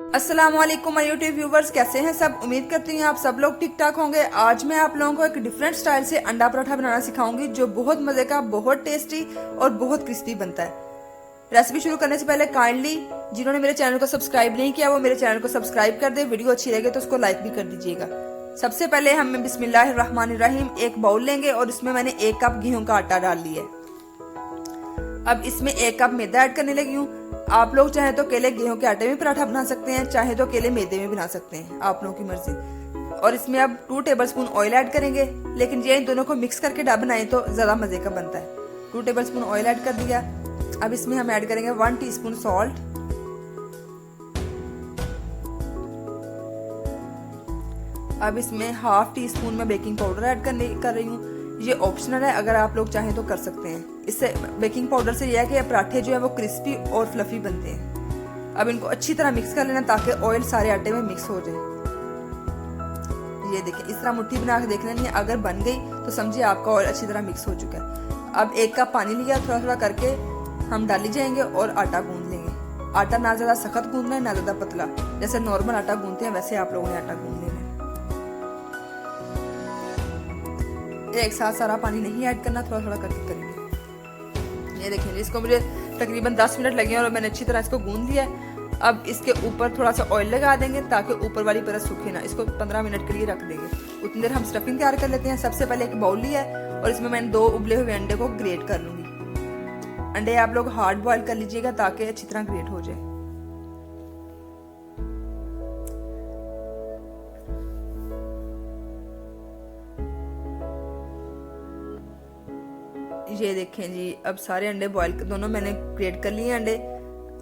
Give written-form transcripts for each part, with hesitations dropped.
अस्सलाम वालेकुम my YouTube viewers, कैसे हैं सब। उम्मीद करती हूँ आप सब लोग ठीक ठाक होंगे। आज मैं आप लोगों को एक डिफरेंट स्टाइल से अंडा पराठा बनाना सिखाऊंगी जो बहुत मजे का, बहुत टेस्टी और बहुत क्रिस्पी बनता है। रेसिपी शुरू करने से पहले काइंडली जिन्होंने मेरे चैनल को सब्सक्राइब नहीं किया वो मेरे चैनल को सब्सक्राइब कर दे। वीडियो अच्छी लगे तो उसको लाइक भी कर दीजिएगा। सबसे पहले हम बिस्मिल्लाहिर्रहमानिर्रहीम एक बाउल लेंगे और इसमें मैंने 1 कप गेहूं का आटा डाल लिया है। अब इसमें 1 कप मैदा ऐड करने लगी हूँ। आप लोग चाहे तो केले गेहूं के आटे में पराठा बना सकते हैं, चाहे तो केले मैदे में बना सकते हैं, आप लोगों की मर्जी। और इसमें अब 2 टेबलस्पून ऑयल ऐड करेंगे, लेकिन ये इन दोनों को मिक्स करके बनाएं तो ज्यादा मजे का बनता है। 2 टेबलस्पून ऑयल ऐड कर दिया। अब इसमें हम ऐड करेंगे 1 टीस्पून सॉल्ट, अब इसमें ½ टीस्पून में बेकिंग पाउडर ऐड कर रही हूँ। ये ऑप्शनल है, अगर आप लोग चाहें तो कर सकते हैं। इससे बेकिंग पाउडर से यह है कि पराठे जो है वो क्रिस्पी और फ्लफी बनते हैं। अब इनको अच्छी तरह मिक्स कर लेना ताकि ऑयल सारे आटे में मिक्स हो जाए। ये देखिए, इस तरह मुट्ठी बना के देख लेनी है। अगर बन गई तो समझिए आपका ऑयल अच्छी तरह मिक्स हो चुका है। अब 1 कप पानी लिया, थोड़ा थोड़ा करके हम डाली जाएंगे और आटा गूंद लेंगे। आटा ना ज्यादा सख्त गूंदना है ना ज्यादा पतला, जैसे नॉर्मल आटा गूंदते हैं वैसे आप लोगों ने आटा गूंद लेना है। एक साथ सारा पानी नहीं ऐड करना, थोड़ा थोड़ा करके करेंगे। ये देखिए, इसको मुझे तकरीबन 10 मिनट लगे और मैंने अच्छी तरह इसको गूंद लिया है। अब इसके ऊपर थोड़ा सा ऑयल लगा देंगे ताकि ऊपर वाली परत सूखे ना। इसको 15 मिनट के लिए रख देंगे। उतनी देर हम स्टफिंग तैयार कर लेते हैं। सबसे पहले एक बाउल लिया है और इसमें मैंने 2 उबले हुए अंडे को ग्रेट कर लूंगी। अंडे आप लोग हार्ड बॉयल कर लीजिएगा ताकि अच्छी तरह ग्रेट हो जाए। ये देखें जी, अब सारे अंडे बॉयल दोनों मैंने ग्रेट कर लिए अंडे।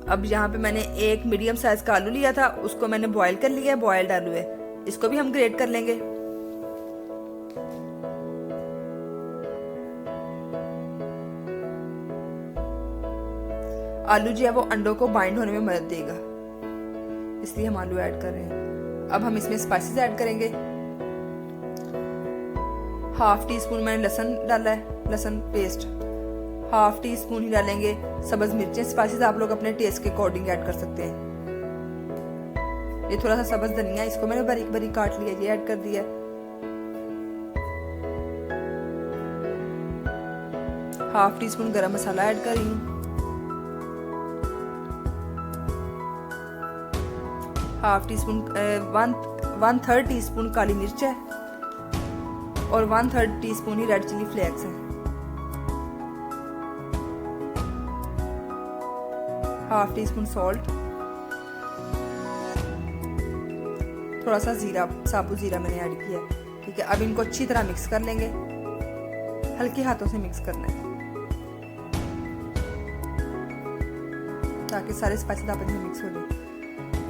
अब यहाँ पे मैंने एक मीडियम साइज का आलू लिया था, उसको मैंने बॉयल कर लिया है, बॉयल्ड आलू है। इसको भी हम ग्रेट कर लेंगे। आलू जो है वो अंडों को बाइंड होने में मदद देगा, इसलिए हम आलू ऐड कर रहे हैं। अब हम इसमें स्पाइसेस ऐड करेंगे। ½ टीस्पून मैंने लहसुन डाला है, लहसुन पेस्ट। ½ टीस्पून ही डालेंगे सब्ज मिर्चें। स्पाइसेस आप लोग अपने टेस्ट के अकॉर्डिंग ऐड कर सकते हैं। ये थोड़ा सा सब्ज धनिया, इसको मैंने बारीक बारीक काट लिया, ये ऐड कर दिया। ½ टीस्पून गरम मसाला ऐड कर रही हूँ। ½ टीस्पून 1/3 टीस्पून काली मिर्च है और 1/3 टीस्पून ही रेड चिली फ्लेक्स है। ½ टीस्पून सॉल्ट, थोड़ा सा जीरा, साबुत जीरा मैंने ऐड किया। ठीक है, अब इनको अच्छी तरह मिक्स कर लेंगे। हल्के हाथों से मिक्स करना है ताकि सारे स्पाइसेस आपस में मिक्स हो जाए।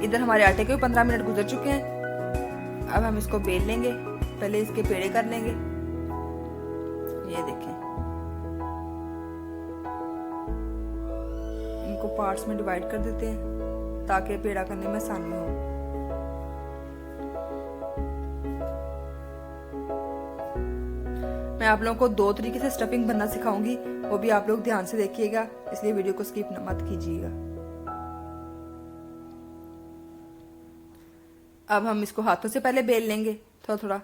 इधर हमारे आटे के 15 मिनट गुजर चुके हैं। अब हम इसको बेल लेंगे, पहले इसके पेड़े कर लेंगे। ये देखें, इनको पार्ट्स में डिवाइड कर देते हैं ताकि पेड़ा करने में आसानी हो। मैं आप लोगों को 2 तरीके से स्टफिंग बनना सिखाऊंगी, वो भी आप लोग ध्यान से देखिएगा, इसलिए वीडियो को स्किप मत कीजिएगा। अब हम इसको हाथों से पहले बेल लेंगे थोड़ा थोड़ा।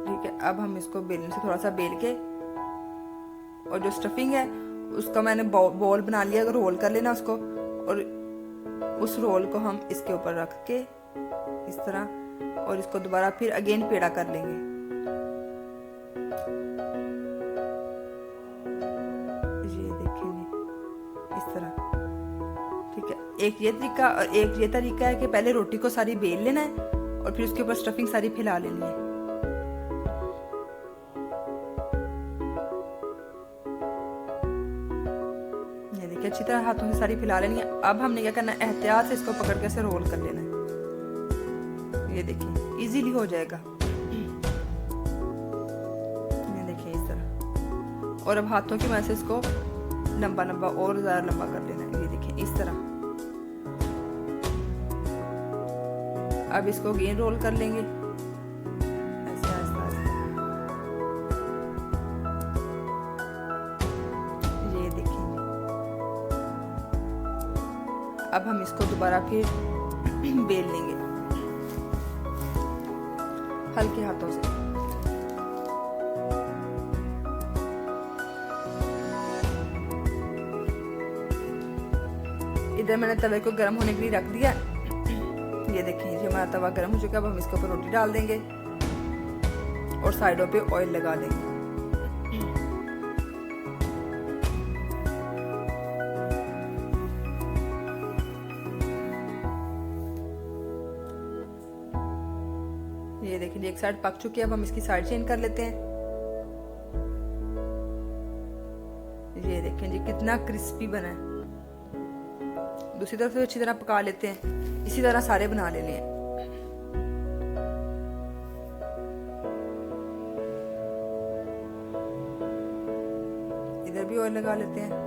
ठीक है, अब हम इसको बेलने से थोड़ा सा बेल के, और जो स्टफिंग है उसका मैंने बॉल बना लिया, रोल कर लेना उसको, और उस रोल को हम इसके ऊपर रख के इस तरह, और इसको दोबारा फिर अगेन पेड़ा कर लेंगे। ये देखिए इस तरह। ठीक है, एक ये तरीका और एक ये तरीका है कि पहले रोटी को सारी बेल लेना है और फिर उसके ऊपर स्टफिंग सारी फैला लेनी है। ये देखिए, अच्छी तरह हाथों से सारी फैला लेनी है। अब हमने क्या करना है, एहतियात से इसको पकड़ के ऐसे रोल कर लेना है। ये देखिए, इजीली हो जाएगा। ये देखिए इस तरह, और अब हाथों की मदद से इसको लंबा लंबा और ज्यादा लंबा कर लेना है। ये देखिए इस तरह। अब इसको अगेन रोल कर लेंगे ऐसे आस्ते आस्ते। ये देखिए, अब हम इसको दोबारा फिर बेल लेंगे हल्के हाथों से। इधर मैंने तवे को गर्म होने के लिए रख दिया। ये देखिए जी हमारा तवा गर्म हो चुका है। अब हम इसके ऊपर रोटी डाल देंगे और साइडों पे ऑयल लगा देंगे। ये देखिए एक साइड पक चुकी है। अब हम इसकी साइड चेंज कर लेते हैं। ये देखें जी कितना क्रिस्पी बना है। दूसरी तरफ से अच्छी तरह पका लेते हैं। इसी तरह सारे बना लेने हैं। इधर भी ऑयल लगा लेते हैं।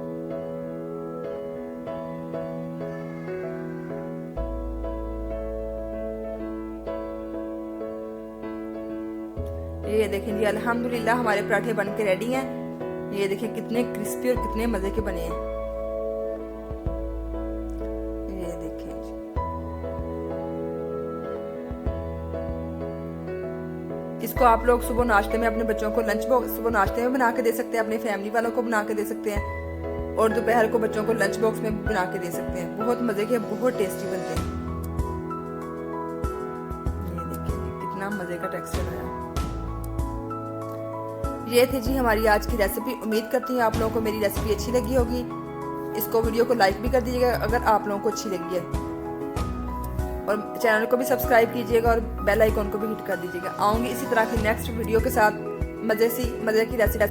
ये देखें जी अल्हम्दुलिल्लाह हमारे पराठे बन के रेडी हैं। ये देखें कितने क्रिस्पी और कितने मजे के बने हैं। ये देखें जी इसको आप लोग सुबह नाश्ते में अपने बच्चों को लंच बॉक्स सुबह नाश्ते में बना के दे सकते हैं, अपनी फैमिली वालों को बना के दे सकते हैं और दोपहर को बच्चों को लंच बॉक्स में बना के दे सकते हैं। बहुत मजे के, बहुत टेस्टी बनते हैं। ये देखिए कितना मजे का टेक्सचर है। ये थी जी हमारी आज की रेसिपी। उम्मीद करती हूँ आप लोगों को मेरी रेसिपी अच्छी लगी होगी। इसको वीडियो को लाइक भी कर दीजिएगा अगर आप लोगों को अच्छी लगी है और चैनल को भी सब्सक्राइब कीजिएगा और बेल आइकॉन को भी हिट कर दीजिएगा। आऊँगी इसी तरह की नेक्स्ट वीडियो के साथ मज़े की रेसिपी।